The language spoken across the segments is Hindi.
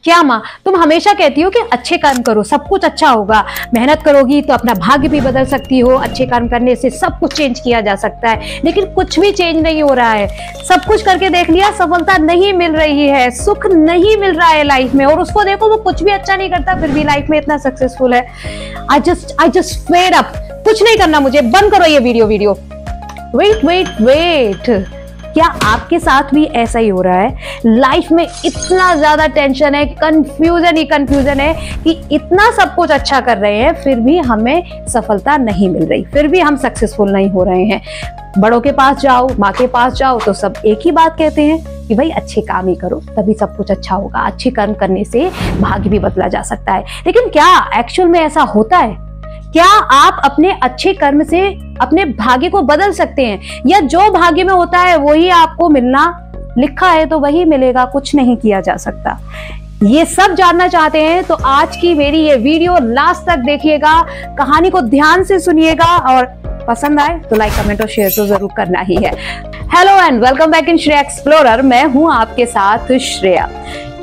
क्या माँ, तुम हमेशा कहती हो कि अच्छे कर्म करो सब कुछ अच्छा होगा, मेहनत करोगी तो अपना भाग्य भी बदल सकती हो, अच्छे कर्म करने से सब कुछ चेंज किया जा सकता है, लेकिन कुछ भी चेंज नहीं हो रहा है। सब कुछ करके देख लिया, सफलता नहीं मिल रही है, सुख नहीं मिल रहा है लाइफ में, और उसको देखो वो कुछ भी अच्छा नहीं करता फिर भी लाइफ में इतना सक्सेसफुल है। I just fed up. कुछ नहीं करना मुझे, बंद करो ये वीडियो। वेट, क्या आपके साथ भी ऐसा ही हो रहा है? लाइफ में इतना ज्यादा टेंशन है, कंफ्यूजन है कि इतना सब कुछ अच्छा कर रहे हैं फिर भी हमें सफलता नहीं मिल रही, फिर भी हम सक्सेसफुल नहीं हो रहे हैं। बड़ों के पास जाओ, माँ के पास जाओ तो सब एक ही बात कहते हैं कि भाई अच्छे काम ही करो तभी सब कुछ अच्छा होगा, अच्छे कर्म करने से भाग्य भी बदला जा सकता है। लेकिन क्या एक्चुअल में ऐसा होता है? क्या आप अपने अच्छे कर्म से अपने भाग्य को बदल सकते हैं, या जो भाग्य में होता है वही आपको मिलना लिखा है तो वही मिलेगा, कुछ नहीं किया जा सकता? ये सब जानना चाहते हैं तो आज की मेरी ये वीडियो लास्ट तक देखिएगा, कहानी को ध्यान से सुनिएगा, और पसंद आए तो लाइक, कमेंट और शेयर तो जरूर करना ही है। Hello and welcome back in Shreya explorer. मैं हूं आपके साथ श्रेया।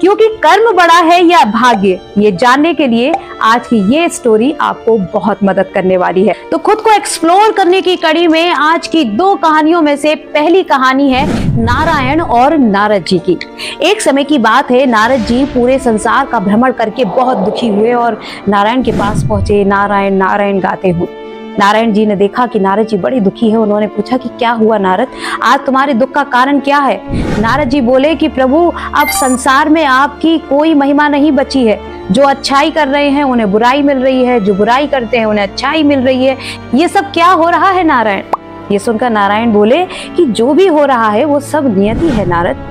क्योंकि कर्म बड़ा है या भाग्य, ये जानने के लिए आज की ये स्टोरी आपको बहुत मदद करने वाली है। तो खुद को एक्सप्लोर करने की कड़ी में आज की दो कहानियों में से पहली कहानी है नारायण और नारद जी की। एक समय की बात है, नारद जी पूरे संसार का भ्रमण करके बहुत दुखी हुए और नारायण के पास पहुंचे, नारायण नारायण गाते हुए। नारायण जी ने देखा कि नारद जी बड़ी दुखी है। उन्होंने पूछा कि क्या हुआ नारद, आज तुम्हारे दुख का कारण क्या है? नारद जी बोले कि प्रभु, अब संसार में आपकी कोई महिमा नहीं बची है। जो अच्छाई कर रहे हैं उन्हें बुराई मिल रही है, जो बुराई करते हैं उन्हें अच्छाई मिल रही है। ये सब क्या हो रहा है नारायण? ये सुनकर नारायण बोले कि जो भी हो रहा है वो सब नियति है नारद।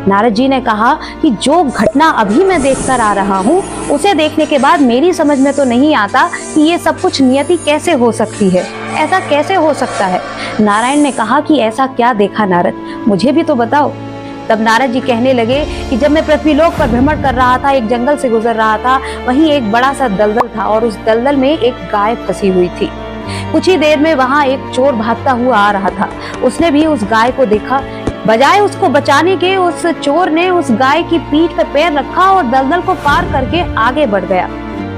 नारद जी ने कहा कि जो घटना अभी मैं देखकर आ रहा हूँ उसे देखने के बाद मेरी समझ में तो नहीं आता कि ये सब कुछ नियति कैसे हो सकती है, ऐसा कैसे हो सकता है। नारायण ने कहा कि ऐसा क्या देखा नारद, मुझे भी तो बताओ। तब नारद जी कहने लगे कि जब मैं पृथ्वीलोक पर भ्रमण कर रहा था, एक जंगल से गुजर रहा था, वहीं एक बड़ा सा दलदल था और उस दलदल में एक गाय फंसी हुई थी। कुछ ही देर में वहां एक चोर भागता हुआ आ रहा था। उसने भी उस गाय को देखा। बजाय उसको बचाने के उस चोर ने उस गाय की पीठ पर पैर रखा और दलदल को पार करके आगे बढ़ गया।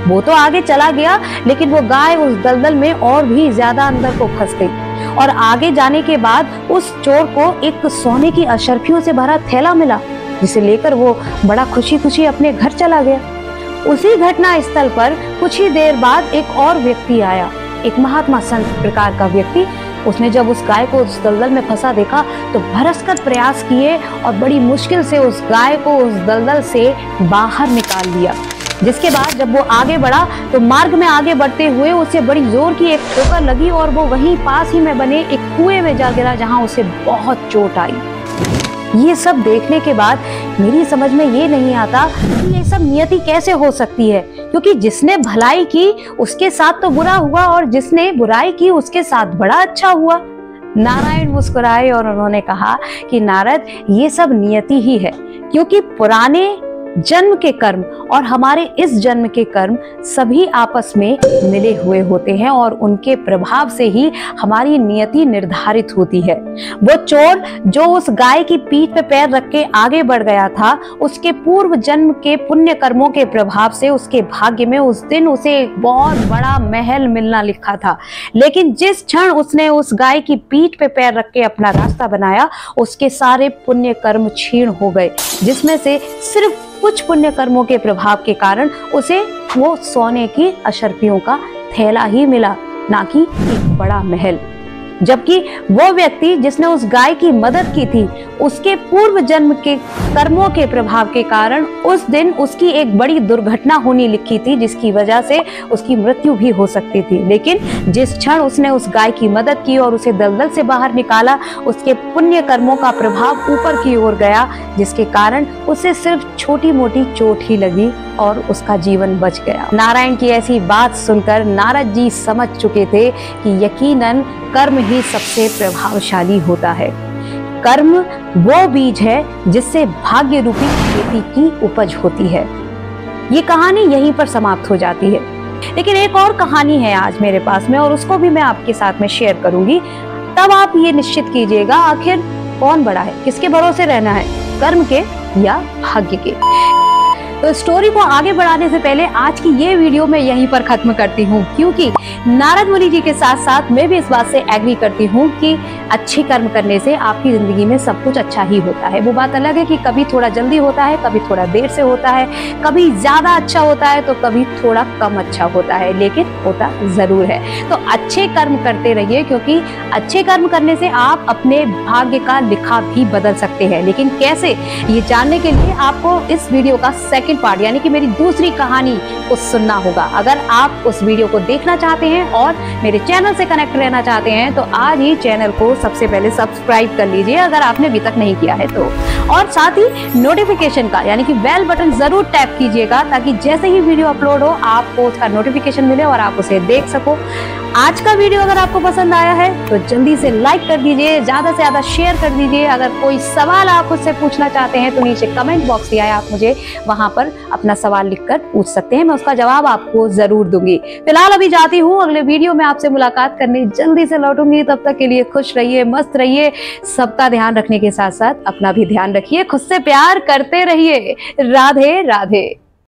वो तो आगे चला गया, लेकिन वो गाय उस दलदल में और भी ज्यादा अंदर को फंस गई। और आगे जाने के बाद उस चोर को एक सोने की अशर्फियों से भरा थैला मिला, जिसे लेकर वो बड़ा खुशी खुशी अपने घर चला गया। उसी घटना स्थल पर कुछ ही देर बाद एक और व्यक्ति आया, एक महात्मा संत प्रकार का व्यक्ति। उसने जब उस गाय को उस दलदल में फंसा देखा तो भरसकर प्रयास किए और बड़ी मुश्किल से उस गाय को उस दलदल से बाहर निकाल लिया। जिसके बाद जब वो आगे बढ़ा तो मार्ग में आगे बढ़ते हुए उसे बड़ी जोर की एक ठोकर लगी और वो वहीं पास ही में बने एक कुएं में जा गिरा, जहां उसे बहुत चोट आई। ये सब देखने के बाद मेरी समझ में ये नहीं आता कि ये सब नियति कैसे हो सकती है, क्योंकि जिसने भलाई की उसके साथ तो बुरा हुआ और जिसने बुराई की उसके साथ बड़ा अच्छा हुआ। नारायण मुस्कुराए और उन्होंने कहा कि नारद, ये सब नियति ही है, क्योंकि पुराने जन्म के कर्म और हमारे इस जन्म के कर्म सभी आपस में मिले हुए होते हैं और उनके प्रभाव से ही हमारी नियति निर्धारित होती है। वो चोर जो उस गाय की पीठ पे पैर रख के आगे बढ़ गया था, उसके पूर्व जन्म के पुण्य कर्मों के प्रभाव से उसके भाग्य में उस दिन उसे एक बहुत बड़ा महल मिलना लिखा था। लेकिन जिस क्षण उसने उस गाय की पीठ पे पैर रख के अपना रास्ता बनाया, उसके सारे पुण्य कर्म क्षीण हो गए, जिसमें से सिर्फ कुछ पुण्य कर्मों के प्रभाव के कारण उसे वो सोने की अशर्फियों का थैला ही मिला, ना कि एक बड़ा महल। जबकि वो व्यक्ति जिसने उस गाय की मदद की थी, उसके पूर्व जन्म के कर्मों के प्रभाव के कारण उस दिन उसकी एक बड़ी दुर्घटना होनी लिखी थी, जिसकी वजह से उसकी मृत्यु भी हो सकती थी। लेकिन जिस क्षण उसने उस गाय की मदद की और उसे दलदल से बाहर निकाला, उसके पुण्य कर्मों का प्रभाव ऊपर की ओर गया, जिसके कारण उसे सिर्फ छोटी मोटी चोट ही लगी और उसका जीवन बच गया। नारायण की ऐसी बात सुनकर नारद जी समझ चुके थे कि यकीनन कर्म ही सबसे प्रभावशाली होता है। कर्म वो बीज है जिससे भाग्य रूपी खेती की उपज होती है। ये कहानी यहीं पर समाप्त हो जाती है, लेकिन एक और कहानी है आज मेरे पास में और उसको भी मैं आपके साथ में शेयर करूंगी। तब आप ये निश्चित कीजिएगा आखिर कौन बड़ा है, किसके भरोसे रहना है, कर्म के या भाग्य के। तो स्टोरी को आगे बढ़ाने से पहले आज की ये वीडियो मैं यहीं पर खत्म करती हूँ, क्योंकि नारद मुनि जी के साथ साथ मैं भी इस बात से एग्री करती हूँ कि अच्छे कर्म करने से आपकी जिंदगी में सब कुछ अच्छा ही होता है। वो बात अलग है कि कभी थोड़ा जल्दी होता है, कभी थोड़ा देर से होता है, कभी ज्यादा अच्छा होता है तो कभी थोड़ा कम अच्छा होता है, लेकिन होता जरूर है। तो अच्छे कर्म करते रहिए, क्योंकि अच्छे कर्म करने से आप अपने भाग्य का लिखा भी बदल सकते हैं। लेकिन कैसे, ये जानने के लिए आपको इस वीडियो का सेकंड पार्ट यानी कि मेरी दूसरी कहानी को सुनना होगा। अगर आप उस वीडियो को देखना चाहते हैं और मेरे चैनल से कनेक्ट रहना चाहते हैं तो आज ही चैनल को सबसे पहले सब्सक्राइब कर लीजिए अगर आपने अभी तक नहीं किया है तो, और साथ ही नोटिफिकेशन का यानी कि बेल बटन जरूर टैप कीजिएगा, ताकि जैसे ही वीडियो अपलोड हो आपको उसका नोटिफिकेशन मिले और आप उसे देख सको। आज का वीडियो अगर आपको पसंद आया है तो जल्दी से लाइक कर दीजिए, ज्यादा से ज्यादा शेयर कर दीजिए। अगर कोई सवाल आप मुझसे पूछना चाहते हैं तो नीचे कमेंट बॉक्स दिया है, आप मुझे वहां पर अपना सवाल लिखकर पूछ सकते हैं, मैं उसका जवाब आपको जरूर दूंगी। फिलहाल अभी जाती हूँ, अगले वीडियो में आपसे मुलाकात करने जल्दी से लौटूंगी। तब तक के लिए खुश रहिए, मस्त रहिए, सबका ध्यान रखने के साथ साथ अपना भी ध्यान रखिए, खुद से प्यार करते रहिए। राधे राधे।